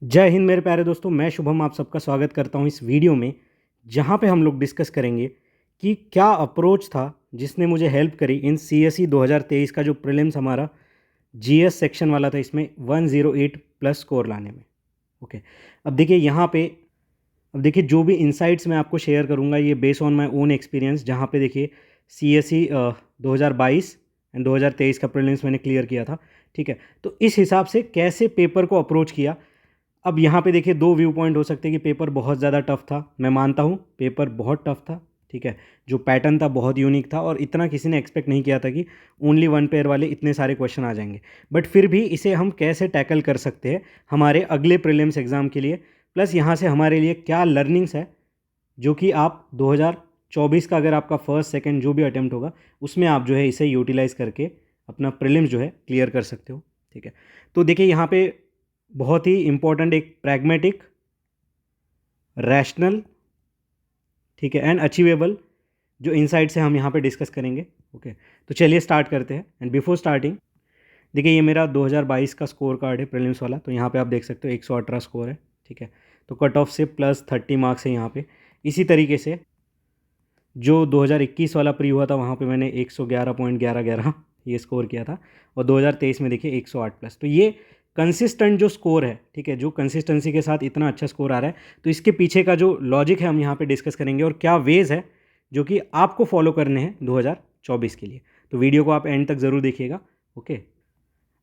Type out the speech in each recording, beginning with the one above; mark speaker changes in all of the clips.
Speaker 1: जय हिंद मेरे प्यारे दोस्तों, मैं शुभम आप सबका स्वागत करता हूं इस वीडियो में, जहां पे हम लोग डिस्कस करेंगे कि क्या अप्रोच था जिसने मुझे हेल्प करी इन सीएसई 2023 का जो प्रीलिम्स हमारा जीएस सेक्शन वाला था, इसमें 108 प्लस स्कोर लाने में। ओके, अब देखिए यहाँ पे, अब देखिए जो भी इंसाइट्स मैं आपको शेयर करूँगा ये base on my own experience, जहाँ पे देखिए सीएसई 2022 एंड 2023 का प्रीलिम्स मैंने क्लियर किया था। ठीक है, तो इस हिसाब से कैसे पेपर को अप्रोच किया। अब यहाँ पे देखिए दो व्यू पॉइंट हो सकते हैं कि पेपर बहुत ज़्यादा टफ था। मैं मानता हूँ पेपर बहुत टफ था। ठीक है, जो पैटर्न था बहुत यूनिक था और इतना किसी ने एक्सपेक्ट नहीं किया था कि ओनली वन पेयर वाले इतने सारे क्वेश्चन आ जाएंगे। बट फिर भी इसे हम कैसे टैकल कर सकते हैं हमारे अगले प्रीलिम्स एग्ज़ाम के लिए, प्लस यहाँ से हमारे लिए क्या लर्निंग्स है जो कि आप 2024 का अगर आपका फर्स्ट सेकंड जो भी अटेम्प्ट होगा उसमें आप जो है इसे यूटिलाइज़ करके अपना प्रीलिम्स जो है क्लियर कर सकते हो। ठीक है, तो देखिए यहाँ पे बहुत ही इंपॉर्टेंट एक प्रैग्मेटिक, रैशनल, ठीक है, एंड अचीवेबल जो इनसाइट्स है हम यहाँ पे डिस्कस करेंगे। ओके, तो चलिए स्टार्ट करते हैं। एंड बिफोर स्टार्टिंग देखिए ये मेरा 2022 का स्कोर कार्ड है प्रीलिम्स वाला, तो यहाँ पे आप देख सकते हो 118 स्कोर है। ठीक है, तो कट ऑफ से +30 मार्क्स है यहाँ पे। इसी तरीके से जो 2021 वाला प्री हुआ था वहाँ पे मैंने 111.11 ये स्कोर किया था, और 2023 में देखिए 108 प्लस। तो ये कंसिस्टेंट जो स्कोर है, ठीक है, जो कंसिस्टेंसी के साथ इतना अच्छा स्कोर आ रहा है, तो इसके पीछे का जो लॉजिक है हम यहाँ पे डिस्कस करेंगे और क्या वेज है जो कि आपको फॉलो करने हैं 2024 के लिए। तो वीडियो को आप एंड तक ज़रूर देखिएगा। ओके,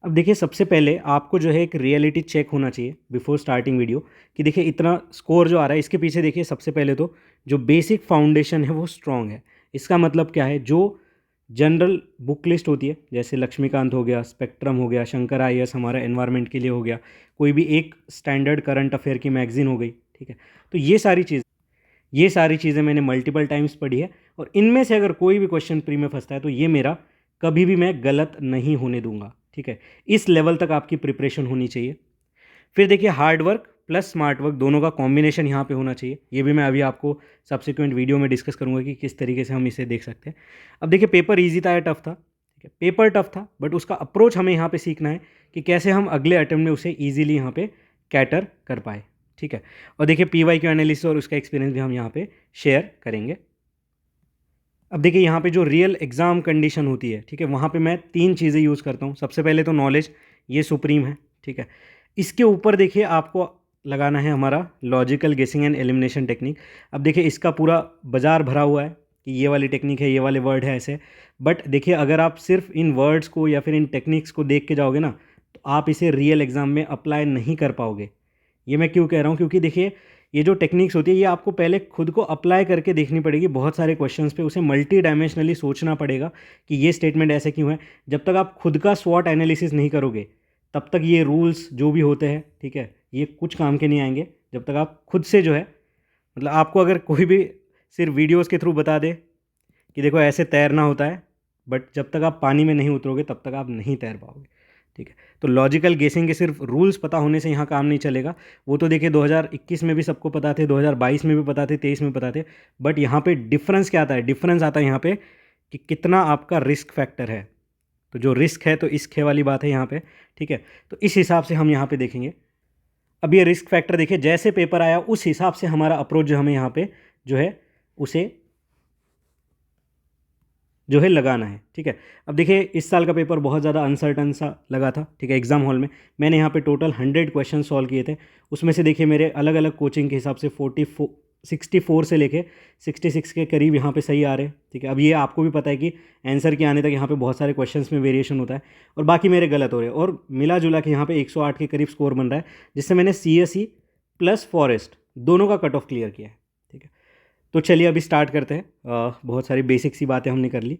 Speaker 1: अब देखिए सबसे पहले आपको जो है एक रियलिटी चेक होना चाहिए बिफोर स्टार्टिंग वीडियो, कि देखिए इतना स्कोर जो आ रहा है इसके पीछे देखिए सबसे पहले तो जो बेसिक फाउंडेशन है वो स्ट्रॉन्ग है। इसका मतलब क्या है, जो जनरल बुक लिस्ट होती है जैसे लक्ष्मीकांत हो गया, स्पेक्ट्रम हो गया, शंकर आईएएस हमारा एनवायरनमेंट के लिए हो गया, कोई भी एक स्टैंडर्ड करंट अफेयर की मैगजीन हो गई। ठीक है, तो ये सारी चीज़ें मैंने मल्टीपल टाइम्स पढ़ी है, और इनमें से अगर कोई भी क्वेश्चन प्री में फंसता है तो ये मेरा कभी भी मैं गलत नहीं होने दूंगा। ठीक है, इस लेवल तक आपकी प्रिपरेशन होनी चाहिए। फिर देखिए hard work plus smart work दोनों का कॉम्बिनेशन यहाँ पे होना चाहिए। ये भी मैं अभी आपको सब्सिक्वेंट वीडियो में डिस्कस करूँगा कि किस तरीके से हम इसे देख सकते हैं। अब देखिए पेपर ईजी था या टफ था। ठीक है, पेपर टफ था, बट उसका अप्रोच हमें यहाँ पे सीखना है कि कैसे हम अगले अटेम्प्ट में उसे ईजिली यहाँ पे कैटर कर पाए। ठीक है, और देखिए PYQ एनालिसिस और उसका एक्सपीरियंस भी हम यहाँ पे शेयर करेंगे। अब देखिए यहाँ पे जो रियल एग्ज़ाम कंडीशन होती है, ठीक है, वहाँ पे मैं 3 चीज़ें यूज़ करता हूँ। सबसे पहले तो नॉलेज, ये सुप्रीम है। ठीक है, इसके ऊपर देखिए आपको लगाना है हमारा लॉजिकल गेसिंग एंड एलिमिनेशन टेक्निक। अब देखिए इसका पूरा बाजार भरा हुआ है कि ये वाली टेक्निक है, ये वाले वर्ड है, ऐसे। बट देखिए अगर आप सिर्फ इन वर्ड्स को या फिर इन टेक्निक्स को देख के जाओगे ना, तो आप इसे रियल एग्ज़ाम में अप्लाई नहीं कर पाओगे। ये मैं क्यों कह रहा हूँ, क्योंकि देखिए ये जो टेक्निक्स होती है ये आपको पहले खुद को अप्लाई करके देखनी पड़ेगी बहुत सारे क्वेश्चंस पे, उसे मल्टी डायमेंशनली सोचना पड़ेगा कि ये स्टेटमेंट ऐसे क्यों है। जब तक आप खुद का स्वॉट एनालिसिस नहीं करोगे तब तक ये रूल्स जो भी होते हैं, ठीक है, ये कुछ काम के नहीं आएंगे। जब तक आप खुद से जो है, मतलब आपको अगर कोई भी सिर्फ वीडियोज़ के थ्रू बता दे कि देखो ऐसे तैरना होता है, बट जब तक आप पानी में नहीं उतरोगे तब तक आप नहीं तैर पाओगे। ठीक है, तो लॉजिकल गेसिंग के सिर्फ रूल्स पता होने से यहाँ काम नहीं चलेगा। वो तो देखिए 2021 में भी सबको पता थे, 2022 में भी पता थे, 23 में पता थे। बट यहाँ पे डिफरेंस क्या आता है, डिफरेंस आता है यहाँ पे कि कितना आपका रिस्क फैक्टर है। तो जो रिस्क है तो इश्क है वाली बात है यहाँ पे। ठीक है, तो इस हिसाब से हम यहाँ पे देखेंगे। अब ये रिस्क फैक्टर देखिए जैसे पेपर आया उस हिसाब से हमारा अप्रोच जो हमें यहाँ पे जो है उसे जो है लगाना है। ठीक है, अब देखिए इस साल का पेपर बहुत ज़्यादा अनसर्टन सा लगा था। ठीक है, एग्जाम हॉल में मैंने यहाँ पे टोटल 100 क्वेश्चन सॉल्व किए थे। उसमें से देखिए मेरे अलग अलग कोचिंग के हिसाब से 64 से लेके 66 के करीब यहाँ पे सही आ रहे हैं। ठीक है, अब ये आपको भी पता है कि आंसर के आने तक यहाँ पे बहुत सारे क्वेश्चंस में वेरिएशन होता है, और बाकी मेरे गलत हो रहे हैं, और मिला जुला के यहाँ पे 108 के करीब स्कोर बन रहा है, जिससे मैंने CSE प्लस फॉरेस्ट दोनों का कट ऑफ क्लियर किया है। ठीक है, तो चलिए अभी स्टार्ट करते हैं। बहुत सारी बेसिक सी बातें हमने कर ली।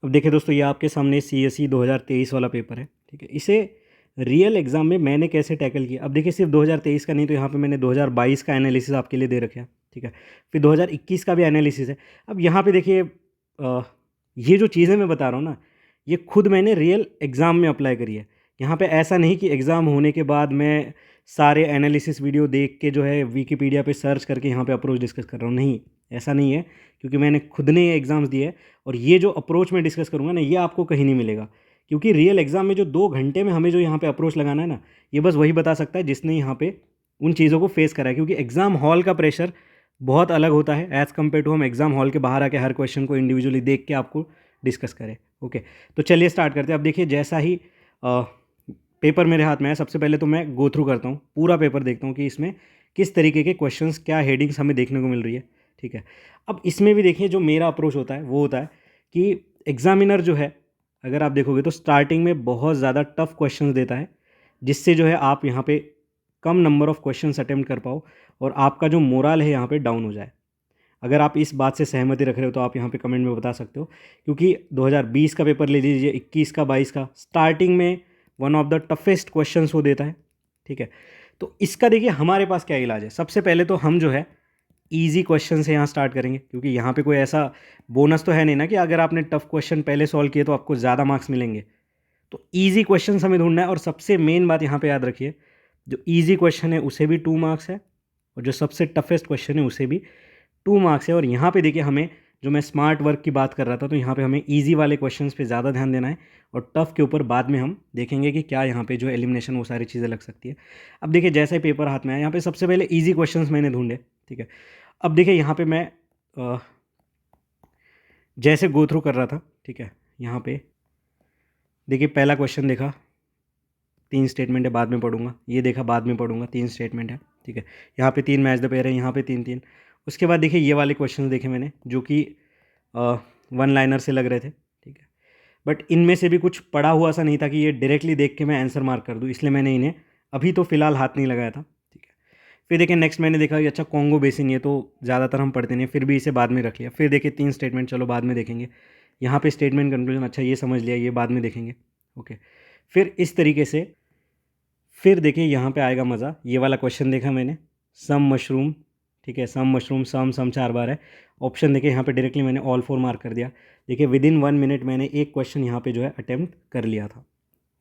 Speaker 1: अब देखिए दोस्तों ये आपके सामने CSE 2023 वाला पेपर है। ठीक है, इसे रियल एग्जाम में मैंने कैसे टैकल किया। अब देखिए सिर्फ 2023 का नहीं, तो यहाँ पे मैंने 2022 का एनालिसिस आपके लिए दे रखा है। ठीक है, फिर 2021 का भी एनालिसिस है। अब यहाँ पे देखिए ये जो चीज़ें मैं बता रहा हूँ ना, ये खुद मैंने रियल एग्ज़ाम में अप्लाई करी है। यहाँ पे ऐसा नहीं कि एग्ज़ाम होने के बाद मैं सारे एनालिसिस वीडियो देख के जो है विकीपीडिया पे सर्च करके यहाँ पे अप्रोच डिस्कस कर रहा हूँ, नहीं, ऐसा नहीं है। क्योंकि मैंने खुद ने ये एग्ज़ाम्स दिए है, और ये जो अप्रोच मैं डिस्कस करूँगा ना, ये आपको कहीं नहीं मिलेगा। क्योंकि रियल एग्ज़ाम में जो 2 घंटे में हमें जो यहाँ पे अप्रोच लगाना है ना, ये बस वही बता सकता है जिसने यहाँ पे उन चीज़ों को फेस करा है। क्योंकि एग्ज़ाम हॉल का प्रेशर बहुत अलग होता है एज़ कम्पेयर टू हम एग्ज़ाम हॉल के बाहर आके हर क्वेश्चन को इंडिविजुअली देख के आपको डिस्कस करें। ओके, तो चलिए स्टार्ट करते हैं। अब देखिए, जैसा ही पेपर मेरे हाथ में है, सबसे पहले तो मैं गो थ्रू करता हूँ, पूरा पेपर देखता हूँ कि इसमें किस तरीके के क्वेश्चंस, क्या हेडिंग्स हमें देखने को मिल रही है। ठीक है, अब इसमें भी देखिए जो मेरा अप्रोच होता है वो होता है कि एग्जामिनर जो है, अगर आप देखोगे तो स्टार्टिंग में बहुत ज़्यादा टफ क्वेश्चंस देता है, जिससे जो है आप यहाँ पे कम नंबर ऑफ क्वेश्चंस अटेम्प्ट कर पाओ और आपका जो मोरल है यहाँ पे डाउन हो जाए। अगर आप इस बात से सहमति रख रहे हो तो आप यहाँ पे कमेंट में बता सकते हो, क्योंकि 2020 का पेपर ले लीजिए, 21 का, 22 का, स्टार्टिंग में one of the toughest questions वो देता है। ठीक है, तो इसका देखिए हमारे पास क्या इलाज है। सबसे पहले तो हम जो है ईजी क्वेश्चन से यहाँ स्टार्ट करेंगे, क्योंकि यहाँ पे कोई ऐसा बोनस तो है नहीं ना कि अगर आपने टफ क्वेश्चन पहले सॉल्व किए तो आपको ज़्यादा मार्क्स मिलेंगे। तो ईजी क्वेश्चन हमें ढूंढना है, और सबसे मेन बात यहाँ पे याद रखिए, जो ईजी क्वेश्चन है उसे भी 2 मार्क्स है, और जो सबसे टफेस्ट क्वेश्चन है उसे भी 2 मार्क्स है। और यहाँ पे देखिए हमें, जो मैं स्मार्ट वर्क की बात कर रहा था, तो यहाँ पे हमें ईजी वाले क्वेश्चंस पे ज़्यादा ध्यान देना है, और टफ के ऊपर बाद में हम देखेंगे कि क्या यहाँ पे जो एलिमिनेशन वो सारी चीज़ें लग सकती है। अब देखिए जैसे ही पेपर हाथ में आया, यहाँ पे सबसे पहले ईजी क्वेश्चंस मैंने ढूंढे। ठीक है, अब देखिए यहाँ पे मैं जैसे गो थ्रू कर रहा था, ठीक है, यहाँ पे देखिए पहला क्वेश्चन देखा, 3 स्टेटमेंट है, बाद में पढ़ूंगा। ये देखा, बाद में पढ़ूंगा, 3 स्टेटमेंट है। ठीक है, यहाँ पे 3 मैच द पेयर है, यहाँ पे 3-3। उसके बाद देखिए ये वाले क्वेश्चन देखे मैंने, जो कि वन लाइनर से लग रहे थे। ठीक है, बट इनमें से भी कुछ पढ़ा हुआ सा नहीं था कि ये डायरेक्टली देख के मैं आंसर मार्क कर दूँ, इसलिए मैंने इन्हें अभी तो फ़िलहाल हाथ नहीं लगाया था। ठीक है, फिर देखिए नेक्स्ट मैंने देखा कि अच्छा कॉन्गो बेसिन, ये तो ज़्यादातर हम पढ़ते नहीं, फिर भी इसे बाद में रख लिया। फिर देखिए 3 स्टेटमेंट, चलो बाद में देखेंगे। यहाँ पे स्टेटमेंट कंक्लूजन, अच्छा ये समझ लिया, ये बाद में देखेंगे। ओके, फिर इस तरीके से फिर देखिए यहाँ पे आएगा मज़ा। ये वाला क्वेश्चन देखा मैंने, सम मशरूम। ठीक है, सम मशरूम, सम 4 बार है। ऑप्शन देखिए यहाँ पे डायरेक्टली मैंने ऑल 4 मार्क कर दिया। देखिए विदिन 1 मिनट मैंने एक क्वेश्चन यहाँ पे जो है अटेम्प्ट कर लिया था।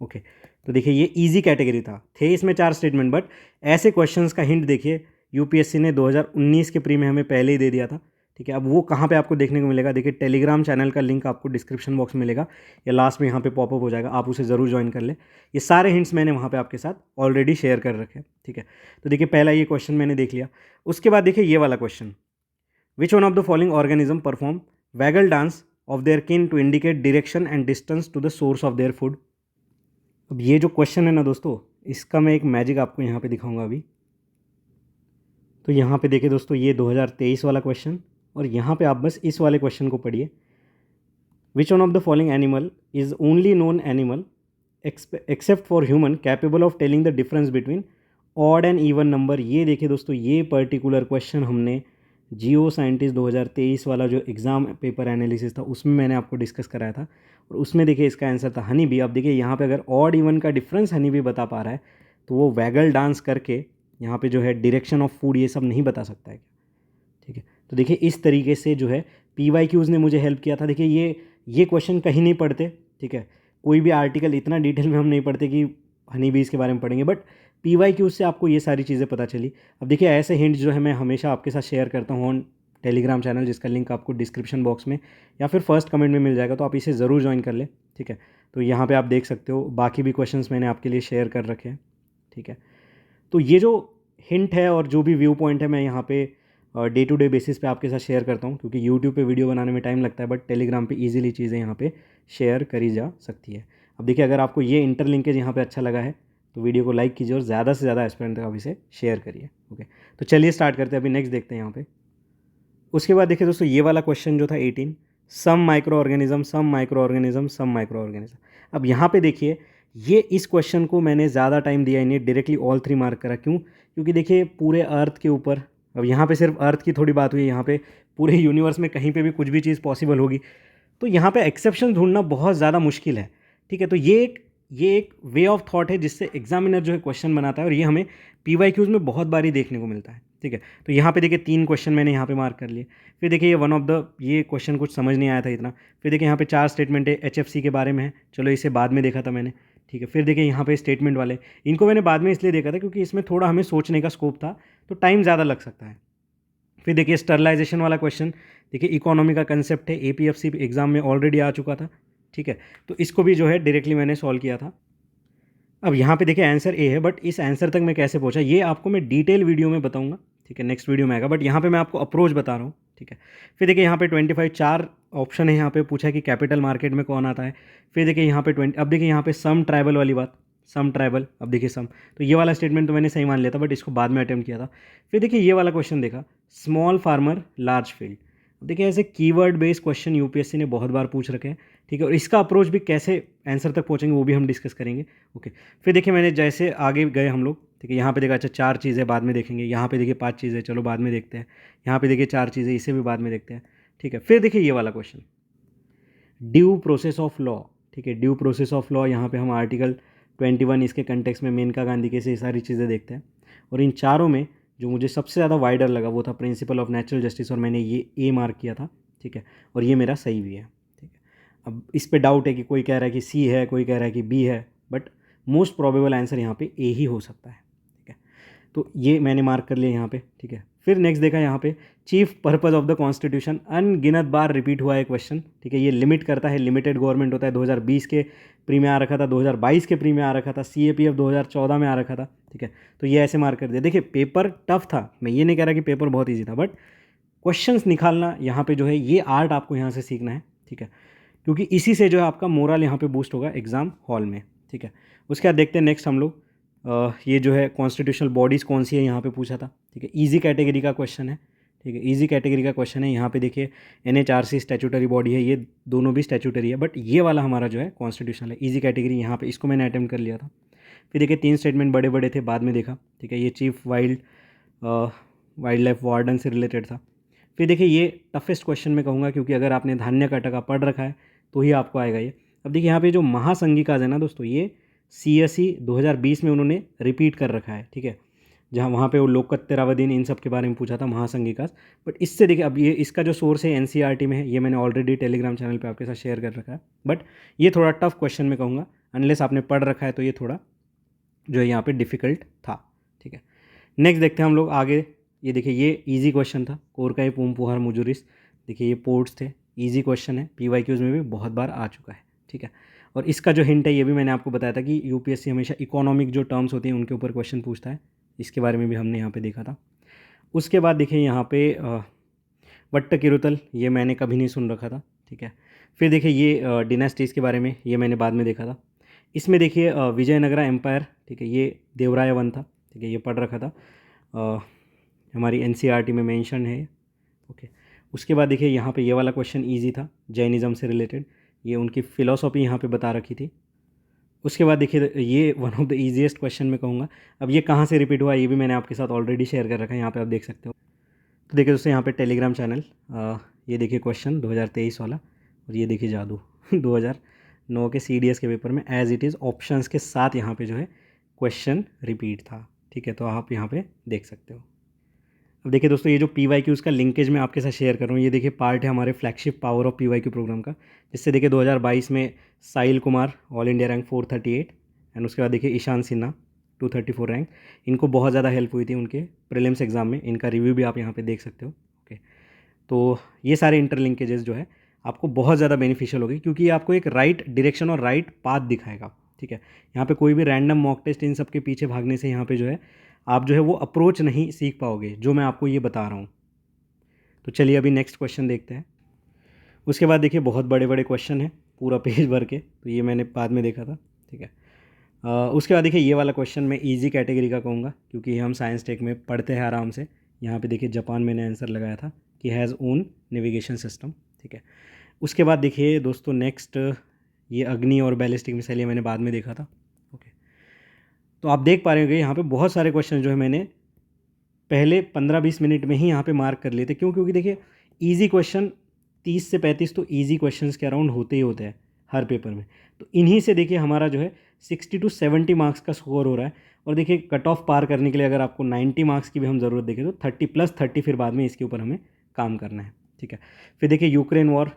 Speaker 1: ओके, तो देखिए ये इजी कैटेगरी था, थे इसमें 4 स्टेटमेंट, बट ऐसे क्वेश्चंस का हिंट देखिए यूपीएससी ने 2019 के प्री में हमें पहले ही दे दिया था। ठीक है, अब वो कहाँ पे आपको देखने को मिलेगा, देखिए टेलीग्राम चैनल का लिंक आपको डिस्क्रिप्शन बॉक्स में मिलेगा, या लास्ट में यहाँ पे पॉपअप हो जाएगा, आप उसे ज़रूर ज्वाइन कर ले। ये सारे हिंट्स मैंने वहाँ पे आपके साथ ऑलरेडी शेयर कर रखे हैं। ठीक है, तो देखिए पहला ये क्वेश्चन मैंने देख लिया। उसके बाद देखिए ये वाला question, which one of the following organism perform waggle dance of their kin to indicate direction and distance to the source of their food. अब ये जो क्वेश्चन है ना दोस्तों, इसका मैं एक मैजिक आपको यहाँ पे दिखाऊंगा अभी। तो यहाँ पे देखिए दोस्तों, ये 2023 वाला क्वेश्चन, और यहाँ पे आप बस इस वाले क्वेश्चन को पढ़िए। विच one of the following animal is only known animal except for human capable of telling the difference between odd and even number. ये देखिए दोस्तों, ये पर्टिकुलर क्वेश्चन हमने जियो साइंटिस्ट 2023 वाला जो एग्ज़ाम पेपर एनालिसिस था उसमें मैंने आपको डिस्कस कराया था, और उसमें देखिए इसका आंसर था हनी बी। अब देखिए यहाँ पे अगर ऑड इवन का डिफरेंस हनी बी बता पा रहा है, तो वो वैगल डांस करके यहाँ पे जो है डायरेक्शन ऑफ फूड ये सब नहीं बता सकता है। ठीक है, तो देखिए इस तरीके से जो है PYQs ने मुझे हेल्प किया था। देखिए ये क्वेश्चन कहीं नहीं पढ़ते। ठीक है, कोई भी आर्टिकल इतना डिटेल में हम नहीं पढ़ते कि हनी बीज के बारे में पढ़ेंगे, बट PYQs से आपको ये सारी चीज़ें पता चली। अब देखिए ऐसे हिंट्स जो है मैं हमेशा आपके साथ शेयर करता हूँ ऑन टेलीग्राम चैनल, जिसका लिंक आपको डिस्क्रिप्शन बॉक्स में या फिर फर्स्ट कमेंट में मिल जाएगा, तो आप इसे ज़रूर ज्वाइन कर ले। ठीक है, तो यहाँ पे आप देख सकते हो बाकी भी क्वेश्चंस मैंने आपके लिए शेयर कर रखे हैं। ठीक है, तो ये जो हिंट है और जो भी व्यू पॉइंट है मैं यहाँ पे डे टू डे बेसिस पे आपके साथ शेयर करता हूँ, क्योंकि यूट्यूब पे वीडियो बनाने में टाइम लगता है, बट टेलीग्राम पे इजीली चीज़ें यहाँ पे शेयर करी जा सकती है। अब देखिए अगर आपको ये इंटरलिंकेज यहाँ पे अच्छा लगा है तो वीडियो को लाइक कीजिए और ज़्यादा से ज़्यादा एस्पिरेंट तक आप इसे शेयर करिए। ओके, तो चलिए स्टार्ट करते हैं, अभी नेक्स्ट देखते हैं यहाँ पे। उसके बाद देखिए दोस्तों, ये वाला क्वेश्चन जो था 18, some microorganism, some microorganism, some microorganism. अब यहाँ पे देखिए ये इस क्वेश्चन को मैंने ज़्यादा टाइम दिया, इन्हें डायरेक्टली ऑल 3 मार्क करा। क्यों? क्योंकि देखिए पूरे अर्थ के ऊपर, अब यहाँ पे सिर्फ अर्थ की थोड़ी बात हुई, यहाँ पे पूरे यूनिवर्स में कहीं पे भी कुछ भी चीज़ पॉसिबल होगी, तो यहाँ पे एक्सेप्शन ढूंढना बहुत ज़्यादा मुश्किल है। ठीक है, तो ये एक वे ऑफ थॉट है जिससे एग्जामिनर जो है क्वेश्चन बनाता है, और ये हमें PYQs में बहुत बारी देखने को मिलता है। ठीक है, तो यहाँ पे देखिए 3 क्वेश्चन मैंने यहाँ पे मार्क कर लिए। फिर देखिए ये वन ऑफ द, ये क्वेश्चन कुछ समझ नहीं आया था इतना। फिर देखिए यहाँ पे 4 स्टेटमेंट है, HFC के बारे में है, चलो इसे बाद में देखा था मैंने। ठीक है, फिर देखिए यहाँ पे स्टेटमेंट वाले, इनको मैंने बाद में इसलिए देखा था क्योंकि इसमें थोड़ा हमें सोचने का स्कोप था, तो टाइम ज़्यादा लग सकता है। फिर देखिए स्टरलाइजेशन वाला क्वेश्चन, देखिए इकोनॉमी का कंसेप्ट है, APFC एग्जाम में ऑलरेडी आ चुका था। ठीक है। तो इसको भी जो है डायरेक्टली मैंने सॉल्व किया था। अब यहाँ पे देखिए आंसर ए है, बट इस आंसर तक मैं कैसे पहुँचा ये आपको मैं डिटेल वीडियो में बताऊँगा, ठीक है, नेक्स्ट वीडियो में आएगा, बट यहाँ पे मैं आपको अप्रोच बता रहा हूँ, ठीक है। फिर देखिए यहाँ पे 25 4 ऑप्शन है, यहाँ पे पूछा है कि कैपिटल मार्केट में कौन आता है। फिर देखिए यहाँ पे 20, अब देखिए यहाँ पे सम ट्राइबल वाली बात, सम ट्राइबल, अब देखिए सम, तो ये वाला स्टेटमेंट तो मैंने सही मान लिया था, बट इसको बाद में अटेम्प्ट किया था। फिर देखिए ये वाला क्वेश्चन देखा, स्मॉल फार्मर लार्ज फील्ड। अब देखिए ऐसे कीवर्ड बेस्ड क्वेश्चन यूपीएससी ने बहुत बार पूछ रखे हैं, ठीक है, और इसका अप्रोच भी कैसे आंसर तक पहुँचेंगे वो भी हम डिस्कस करेंगे, ओके। फिर देखिए मैंने जैसे आगे गए हम लोग, ठीक है, यहाँ पे देखा अच्छा 4 चीज़ें बाद में देखेंगे, यहाँ पे देखिए 5 चीज़ें चलो बाद में देखते हैं, यहाँ पे देखिए 4 चीज़ें इसे भी बाद में देखते हैं, ठीक है। फिर देखिए ये वाला question, due process of law, ठीक है, ड्यू प्रोसेस ऑफ लॉ, यहाँ पे हम आर्टिकल 21 इसके कंटेक्स्ट में मेनका गांधी के से सारी चीज़ें देखते हैं। और इन चारों में जो मुझे सबसे ज़्यादा वाइडर लगा वो था प्रिंसिपल ऑफ नेचुरल जस्टिस, और मैंने ये ए मार्क किया था, ठीक है, और ये मेरा सही भी है, ठीक है। अब इस पे डाउट है कि कोई कह रहा है कि सी है, कोई कह रहा है कि बी है, बट मोस्ट प्रोबेबल आंसर यहाँ पे ए ही हो सकता है, ठीक है। तो ये मैंने मार्क कर लिया यहाँ पे, ठीक है। फिर नेक्स्ट देखा यहाँ पे chief purpose of the constitution, अनगिनत बार रिपीट हुआ है क्वेश्चन, ठीक है। ये लिमिट करता है, लिमिटेड गवर्नमेंट होता है, 2020 के प्री में आ रखा था, 2022 के प्री में आ रखा था, CAPF 2014 में आ रखा था, ठीक है। तो ये ऐसे मार्क कर दिया। देखिए पेपर टफ था, मैं ये नहीं कह रहा कि पेपर बहुत ईजी था, बट क्वेश्चंस निकालना यहाँ पे जो है ये आर्ट आपको यहाँ से सीखना है, ठीक है, क्योंकि इसी से जो है आपका मोरल यहाँ पे बूस्ट होगा एग्जाम हॉल में, ठीक है। उसके बाद देखते हैं नेक्स्ट हम लोग ये जो है कॉन्स्टिट्यूशनल बॉडीज़ कौन सी है यहाँ पे पूछा था, ठीक है। इजी कैटेगरी का क्वेश्चन है, ठीक है, इजी कैटेगरी का क्वेश्चन है। यहाँ पे देखिए NHRC स्टैट्यूटरी बॉडी है, ये दोनों भी स्टैट्यूटरी है, बट ये वाला हमारा जो है कॉन्स्टिट्यूशनल है, इजी कैटेगरी, यहाँ पे इसको मैंने अटेम्प्ट कर लिया था। फिर देखिए 3 स्टेटमेंट बड़े बड़े थे, बाद में देखा, ठीक है, ये चीफ वाइल्ड लाइफ वार्डन से रिलेटेड था। फिर देखिए ये टफेस्ट क्वेश्चन मैं कहूँगा, क्योंकि अगर आपने धान्य कटका पढ़ रखा है तो ही आपको आएगा ये। अब देखिए यहाँ पे जो महासंघिकाज है ना दोस्तों, ये CSE 2020 में उन्होंने रिपीट कर रखा है, ठीक है, जहाँ वहाँ पे वो लोकत तेरावदीन इन सब के बारे में पूछा था महासंघिकाज। बट इससे देखिए अब ये इसका जो सोर्स है NCERT में है, ये मैंने ऑलरेडी टेलीग्राम चैनल पे आपके साथ शेयर कर रखा है, बट ये थोड़ा टफ क्वेश्चन मैं कहूँगा, अनलेस आपने पढ़ रखा है तो ये थोड़ा जो है यहाँ पे डिफ़िकल्ट था, ठीक है। नेक्स्ट देखते हैं हम लोग आगे। ये देखिए ये इजी क्वेश्चन था, कोरकाई पूम पुहार मुजुरिस, देखिए ये पोर्ट्स थे, इजी क्वेश्चन है, PYQs में भी बहुत बार आ चुका है, ठीक है। और इसका जो हिंट है ये भी मैंने आपको बताया था कि UPSC हमेशा इकोनॉमिक जो टर्म्स होती हैं उनके ऊपर क्वेश्चन पूछता है, इसके बारे में भी हमने यहाँ पे देखा था। उसके बाद देखिए यहाँ पे वट्ट किरुतल, ये मैंने कभी नहीं सुन रखा था, ठीक है। फिर देखिए ये डिनास्टीज़ के बारे में, ये मैंने बाद में देखा था। इसमें देखिए विजयनगरा एम्पायर, ठीक है, ये देवराय वन था, ठीक है, ये पढ़ रखा था, हमारी NCERT में मेंशन है, ओके। उसके बाद देखिए यहाँ पे ये वाला क्वेश्चन इजी था, जैनिज़्म से रिलेटेड, ये उनकी फ़िलॉसफी यहाँ पे बता रखी थी। उसके बाद देखिए ये one of the easiest question मैं कहूँगा। अब ये कहाँ से रिपीट हुआ ये भी मैंने आपके साथ ऑलरेडी शेयर कर रखा है, यहाँ पे आप देख सकते हो। तो देखिए दोस्तों यहाँ पे टेलीग्राम चैनल, ये देखिए क्वेश्चन 2023 वाला, और ये देखिए जादू 2009 के CDS के पेपर में एज इट इज़ ऑप्शंस के साथ यहाँ पे जो है क्वेश्चन रिपीट था, ठीक है, तो आप यहाँ पे देख सकते हो। अब देखिए दोस्तों ये जो PYQs का लिंकेज मैं आपके साथ शेयर कर रहा हूँ, ये देखिए पार्ट है हमारे flagship power of PYQ program का, जिससे देखिए 2022 में Sahil Kumar all India rank 438, and उसके बाद देखिए ईशान सिन्हा 234 रैंक, इनको बहुत ज़्यादा हेल्प हुई थी उनके प्रीलिम्स एग्जाम में, इनका रिव्यू भी आप यहाँ पे देख सकते हो, ओके। तो ये सारे इंटरलिंकेजेस जो है आपको बहुत ज़्यादा बेनिफिशियल होगी, क्योंकि ये आपको एक राइट डायरेक्शन और राइट पाथ दिखाएगा, ठीक है। यहाँ पे कोई भी रैंडम मॉक टेस्ट इन सब के पीछे भागने से यहाँ पे जो है आप जो है वो अप्रोच नहीं सीख पाओगे जो मैं आपको ये बता रहा हूँ। तो चलिए अभी नेक्स्ट क्वेश्चन देखते हैं। उसके बाद देखिए बहुत बड़े बड़े क्वेश्चन हैं, पूरा पेज भर के, तो ये मैंने बाद में देखा था, ठीक है। उसके बाद देखिए ये वाला क्वेश्चन मैं इजी कैटेगरी का कहूँगा, क्योंकि हम साइंस टेक में पढ़ते हैं आराम से। यहाँ पे देखिए जापान मैंने आंसर लगाया था कि हैज़ ओन नेविगेशन सिस्टम, ठीक है। उसके बाद देखिए दोस्तों नेक्स्ट ये अग्नि और बैलिस्टिक मिसाइल, ये मैंने बाद में देखा था, ओके। तो आप देख पा रहे होंगे यहाँ पे बहुत सारे क्वेश्चन जो है मैंने पहले 15-20 मिनट में ही यहाँ पे मार्क कर लिए थे। क्यों? क्योंकि देखिए इजी क्वेश्चन 30 से 35 तो इजी क्वेश्चंस के अराउंड होते ही होते हैं हर पेपर में। तो इन्हीं से देखिए हमारा जो है 60 to 70 मार्क्स का स्कोर हो रहा है। और देखिए कट ऑफ पार करने के लिए अगर आपको 90 मार्क्स की भी हम ज़रूरत देखें तो 30+30 फिर बाद में इसके ऊपर हमें काम करना है, ठीक है। फिर देखिए Ukraine war,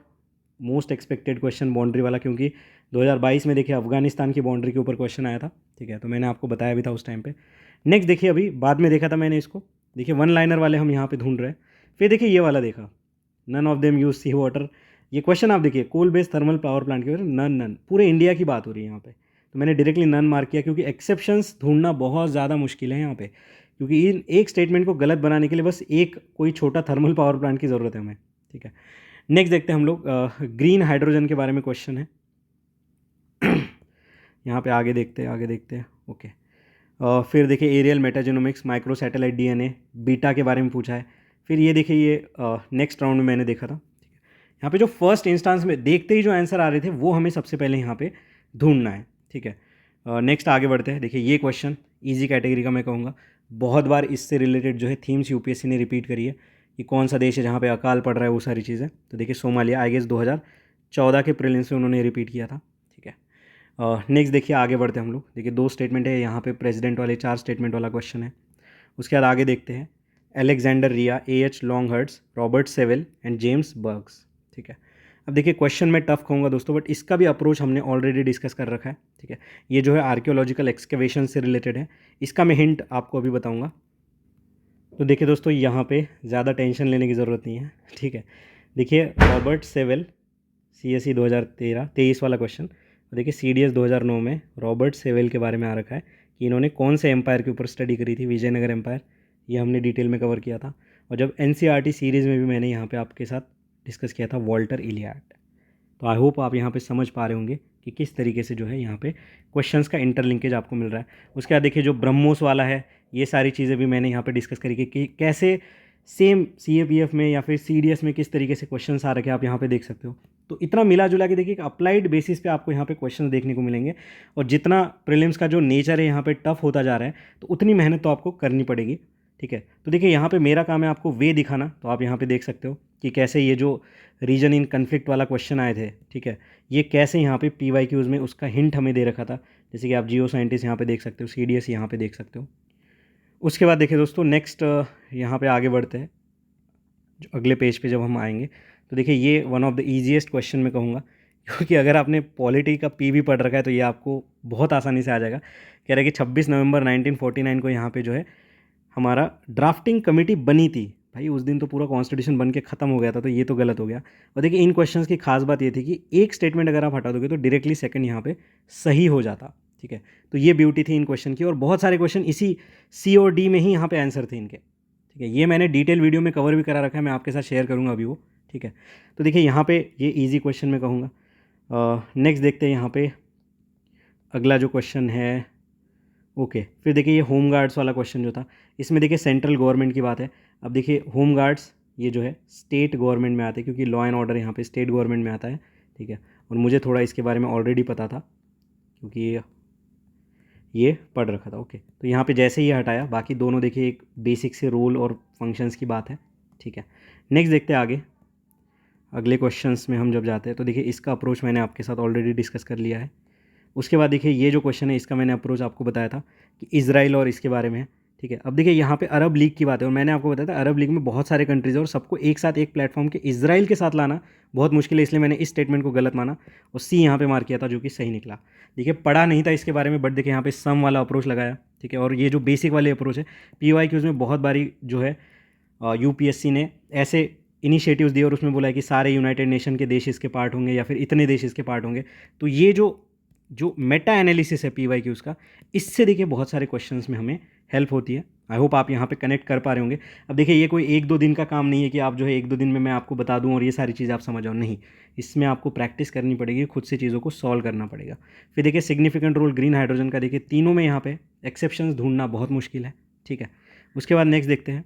Speaker 1: most expected question boundary वाला, क्योंकि 2022 में देखिए अफगानिस्तान की बाउंड्री के ऊपर क्वेश्चन आया था, ठीक है। तो मैंने आपको बताया भी था उस टाइम पे। नेक्स्ट देखिए अभी बाद में देखा था मैंने इसको, देखिए वन लाइनर वाले हम यहाँ पे ढूंढ रहे हैं। फिर देखिए ये वाला देखा, none of them use sea water, ये क्वेश्चन आप देखिए, coal based thermal power plant के बारे में नन नन, पूरे इंडिया की बात हो रही है यहाँ पे, तो मैंने डायरेक्टली नन मार्क किया क्योंकि एक्सेप्शंस ढूंढना बहुत ज़्यादा मुश्किल है यहाँ पे, क्योंकि इन एक स्टेटमेंट को गलत बनाने के लिए बस एक कोई छोटा थर्मल पावर प्लांट की ज़रूरत है हमें, ठीक है। नेक्स्ट देखते हैं हम लोग, ग्रीन हाइड्रोजन के बारे में क्वेश्चन है। यहाँ पे आगे देखते हैं ओके। फिर देखिए aerial metagenomics, micro satellite DNA, beta के बारे में पूछा है। फिर ये देखिए ये नेक्स्ट राउंड में मैंने देखा था, ठीक है। यहाँ पे जो फर्स्ट इंस्टांस में देखते ही जो आंसर आ रहे थे वो हमें सबसे पहले यहाँ पे ढूंढना है, ठीक है। नेक्स्ट आगे बढ़ते हैं। देखिए ये क्वेश्चन इजी कैटेगरी का मैं कहूँगा, बहुत बार इससे रिलेटेड जो है थीम्स यूपीएससी ने रिपीट करी है कि कौन सा देश है जहाँ पे अकाल पड़ रहा है, वो सारी चीज़ें। तो देखिए सोमालिया, आई गेस 2014 के प्रीलिम्स में उन्होंने रिपीट किया था, ठीक है। नेक्स्ट देखिए आगे बढ़ते हैं हम लोग। देखिए 2 स्टेटमेंट है यहाँ पे, प्रेसिडेंट वाले 4 स्टेटमेंट वाला क्वेश्चन है। उसके बाद आगे देखते हैं Alexander Rea, A H Longhurst, Robert Sewell and James Burgess, ठीक है। अब देखिए क्वेश्चन मैं टफ कहूँगा दोस्तों, बट इसका भी अप्रोच हमने ऑलरेडी डिस्कस कर रखा है, ठीक है। ये जो है आर्कियोलॉजिकल एक्सकेवेशन से रिलेटेड है, इसका मैं हिंट आपको अभी बताऊँगा। तो देखिए दोस्तों यहाँ पे ज़्यादा टेंशन लेने की ज़रूरत नहीं है, ठीक है। देखिए रॉबर्ट सेविल, CSE 2023 वाला क्वेश्चन। देखिए CDS 2009 में रॉबर्ट सेविल के बारे में आ रखा है कि इन्होंने कौन से एम्पायर के ऊपर स्टडी करी थी, विजयनगर एम्पायर, ये हमने डिटेल में कवर किया था। और जब NCERT सीरीज़ में भी मैंने यहाँ पे आपके साथ डिस्कस किया था वॉल्टर इलियट। तो आई होप आप यहाँ पे समझ पा रहे होंगे कि किस तरीके से जो है यहाँ पे क्वेश्चंस का इंटरलिंकेज आपको मिल रहा है। उसके बाद देखिए जो ब्रह्मोस वाला है, ये सारी चीज़ें भी मैंने यहाँ पे डिस्कस करी कि कैसे सेम CAPF में या फिर CDS में किस तरीके से क्वेश्चंस आ रखे हैं, आप यहाँ पे देख सकते हो। तो इतना मिला जुला के देखिए अप्लाइड बेसिस पे आपको यहाँ पे क्वेश्चन देखने को मिलेंगे, और जितना प्रीलिम्स का जो नेचर है यहाँ पे टफ होता जा रहा है, तो उतनी मेहनत तो आपको करनी पड़ेगी, ठीक है। तो देखिए यहाँ पे मेरा काम है आपको वे दिखाना, तो आप यहाँ पे देख सकते हो कि कैसे ये जो रीजन इन कन्फ्लिक्ट वाला क्वेश्चन आए थे, ठीक है, ये कैसे यहाँ पे PYQs में उसका हिंट हमें दे रखा था। जैसे कि आप जियो साइंटिस्ट यहाँ पे देख सकते हो, CDS यहाँ पे देख सकते हो। उसके बाद देखिए दोस्तों नेक्स्ट यहाँ पे आगे बढ़ते हैं, जो अगले पेज पे जब हम आएंगे, तो देखिए ये one of the easiest question मैं कहूँगा, क्योंकि अगर आपने पॉलिटी का PV पढ़ रखा है तो ये आपको बहुत आसानी से आ जाएगा। कह रहा है कि 26 नवंबर 1949 को यहाँ पे जो है हमारा ड्राफ्टिंग कमेटी बनी थी। भाई उस दिन तो पूरा कॉन्स्टिट्यूशन बन के ख़त्म हो गया था, तो ये तो गलत हो गया। और देखिए इन क्वेश्चंस की खास बात ये थी कि एक स्टेटमेंट अगर आप हटा दोगे तो डायरेक्टली सेकंड यहाँ पे सही हो जाता, ठीक है। तो ये ब्यूटी थी इन क्वेश्चन की, और बहुत सारे क्वेश्चन इसी C और D में ही यहाँ पे आंसर थे इनके, ठीक है। ये मैंने डिटेल वीडियो में कवर भी करा रखा है, मैं आपके साथ शेयर करूँगा अभी वो, ठीक है। तो देखिए यहाँ पे ये ईजी क्वेश्चन मैं कहूँगा। नेक्स्ट देखते हैं यहाँ पे अगला जो क्वेश्चन है, ओके। फिर देखिए ये होम गार्ड्स वाला क्वेश्चन जो था, इसमें देखिए सेंट्रल गवर्नमेंट की बात है। अब देखिए होम गार्ड्स ये जो है स्टेट गवर्नमेंट में आते हैं, क्योंकि लॉ एंड ऑर्डर यहाँ पे स्टेट गवर्नमेंट में आता है, ठीक है। और मुझे थोड़ा इसके बारे में ऑलरेडी पता था, क्योंकि ये पढ़ रखा था, ओके। तो यहाँ पे जैसे ही हटाया, बाकी दोनों देखिए एक बेसिक से रोल और फंक्शंस की बात है, ठीक है। नेक्स्ट देखते हैं आगे, अगले क्वेश्चंस में हम जब जाते हैं तो देखिए इसका अप्रोच मैंने आपके साथ ऑलरेडी डिस्कस कर लिया है। उसके बाद देखिए ये जो क्वेश्चन है इसका मैंने अप्रोच आपको बताया था कि इजराइल और इसके बारे में है, ठीक है। अब देखिए यहाँ पे अरब लीग की बात है, और मैंने आपको बताया था अरब लीग में बहुत सारे कंट्रीज़ है और सबको एक साथ एक प्लेटफॉर्म के इजराइल के साथ लाना बहुत मुश्किल है, इसलिए मैंने इस स्टेटमेंट को गलत माना और C यहाँ पे मार्क किया था, जो कि सही निकला। देखिए पढ़ा नहीं था इसके बारे में, बट देखिए यहाँ पे सम वाला अप्रोच लगाया, ठीक है। और ये जो बेसिक वाले अप्रोच है PYQs में बहुत बारी जो है UPSC ने ऐसे इनिशिएटिव्स दिए और उसमें बोला है कि सारे यूनाइटेड नेशन के देश इसके पार्ट होंगे या फिर इतने देश इसके पार्ट होंगे। तो ये जो मेटा एनालिसिस है PYQs का, इससे देखिए बहुत सारे क्वेश्चंस में हमें हेल्प होती है। आई होप आप यहाँ पे कनेक्ट कर पा रहे होंगे। अब देखिए ये कोई 1-2 दिन का काम नहीं है कि आप जो है 1-2 दिन में मैं आपको बता दूं और ये सारी चीज़ें आप समझ जाओ, नहीं। इसमें आपको प्रैक्टिस करनी पड़ेगी, खुद से चीज़ों को सॉल्व करना पड़ेगा। फिर देखिए सिग्निफिकेंट रोल ग्रीन हाइड्रोजन का, देखिए तीनों में यहाँ पे एक्सेप्शंस ढूंढना बहुत मुश्किल है, ठीक है। उसके बाद नेक्स्ट देखते हैं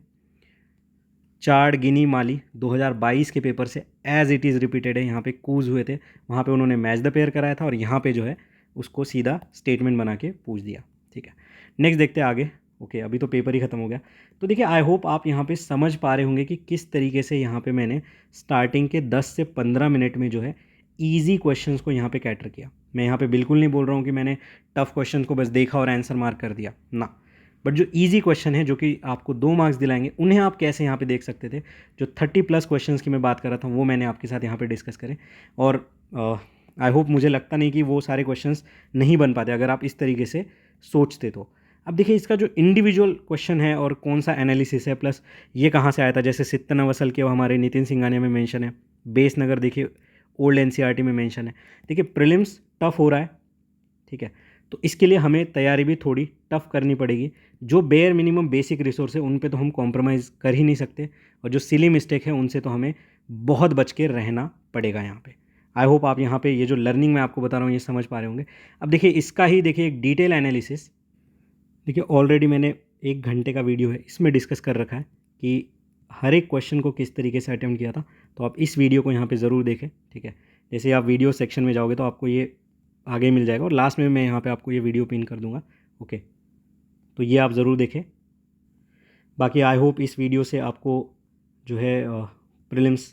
Speaker 1: चाड गिनी माली 2022 के पेपर से एज इट इज़ रिपीटेड है। यहाँ पे कूज हुए थे, वहाँ पे उन्होंने मैच द पेयर कराया था और यहाँ पे जो है उसको सीधा स्टेटमेंट बना के पूछ दिया, ठीक है। नेक्स्ट देखते हैं आगे, ओके। अभी तो पेपर ही ख़त्म हो गया। तो देखिए आई होप आप यहाँ पे समझ पा रहे होंगे कि किस तरीके से यहाँ पे मैंने स्टार्टिंग के 10 से 15 मिनट में जो है ईजी क्वेश्चंस को यहाँ पे कैटर किया। मैं यहाँ पे बिल्कुल नहीं बोल रहा हूँ कि मैंने टफ क्वेश्चन को बस देखा और आंसर मार्क कर दिया ना, बट जो इजी क्वेश्चन है जो कि आपको 2 मार्क्स दिलाएंगे, उन्हें आप कैसे यहाँ पे देख सकते थे। जो 30+ क्वेश्चंस की मैं बात कर रहा था वो मैंने आपके साथ यहाँ पे डिस्कस करे, और आई होप, मुझे लगता नहीं कि वो सारे क्वेश्चंस नहीं बन पाते अगर आप इस तरीके से सोचते तो। अब देखिए इसका जो इंडिविजुअल क्वेश्चन है और कौन सा एनालिसिस है, प्लस ये कहाँ से आया था, जैसे सित्तना वसल के वो हमारे नितिन सिंघानिया में मेंशन है। बेस नगर देखिए ओल्ड एनसीईआरटी में मेंशन है। देखिए प्रीलिम्स टफ हो रहा है, ठीक है, तो इसके लिए हमें तैयारी भी थोड़ी टफ करनी पड़ेगी। जो बेयर मिनिमम बेसिक रिसोर्स है उन पे तो हम कॉम्प्रोमाइज़ कर ही नहीं सकते, और जो सिली मिस्टेक है उनसे तो हमें बहुत बच के रहना पड़ेगा यहाँ पे। आई होप आप यहाँ पे ये जो लर्निंग मैं आपको बता रहा हूँ ये समझ पा रहे होंगे। अब देखिए इसका ही देखिए एक डिटेल एनालिसिस, देखिए ऑलरेडी मैंने 1 घंटे का वीडियो है इसमें डिस्कस कर रखा है कि हर एक क्वेश्चन को किस तरीके से अटेम्प्ट किया था, तो आप इस वीडियो को यहाँ पे ज़रूर देखें, ठीक है। जैसे आप वीडियो सेक्शन में जाओगे तो आपको ये आगे मिल जाएगा, और लास्ट में मैं यहाँ पे आपको ये वीडियो पिन कर दूँगा, ओके। तो ये आप ज़रूर देखें। बाकी आई होप इस वीडियो से आपको जो है प्रीलिम्स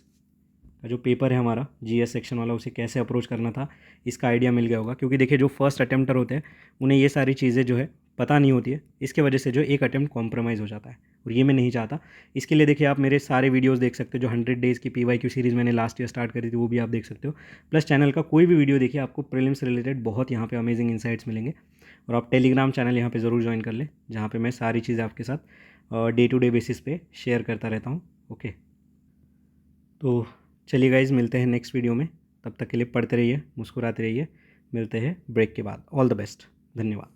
Speaker 1: का जो पेपर है हमारा जीएस सेक्शन वाला उसे कैसे अप्रोच करना था इसका आइडिया मिल गया होगा। क्योंकि देखिए जो फर्स्ट अटेम्प्टर होते हैं उन्हें ये सारी चीज़ें जो है पता नहीं होती है, इसके वजह से जो एक अटेम्प्ट कॉम्प्रोमाइज़ हो जाता है, और ये मैं नहीं चाहता। इसके लिए देखिए आप मेरे सारे वीडियोस देख सकते हो, जो 100 डेज़ की PYQ सीरीज़ मैंने लास्ट ईयर स्टार्ट करी थी वो भी आप देख सकते हो। प्लस चैनल का कोई भी वीडियो देखिए, आपको प्रीलिम्स रिलेटेड बहुत यहाँ पे अमेजिंग इंसाइट्स मिलेंगे। और आप टेलीग्राम चैनल यहाँ पे ज़रूर ज्वाइन कर लें, जहाँ पे मैं सारी चीज़ें आपके साथ डे टू डे बेसिस पे शेयर करता रहता हूँ, ओके। तो चलिए गाइज़, मिलते हैं नेक्स्ट वीडियो में। तब तक के लिए पढ़ते रहिए, मुस्कुराते रहिए। मिलते हैं ब्रेक के बाद। ऑल द बेस्ट, धन्यवाद।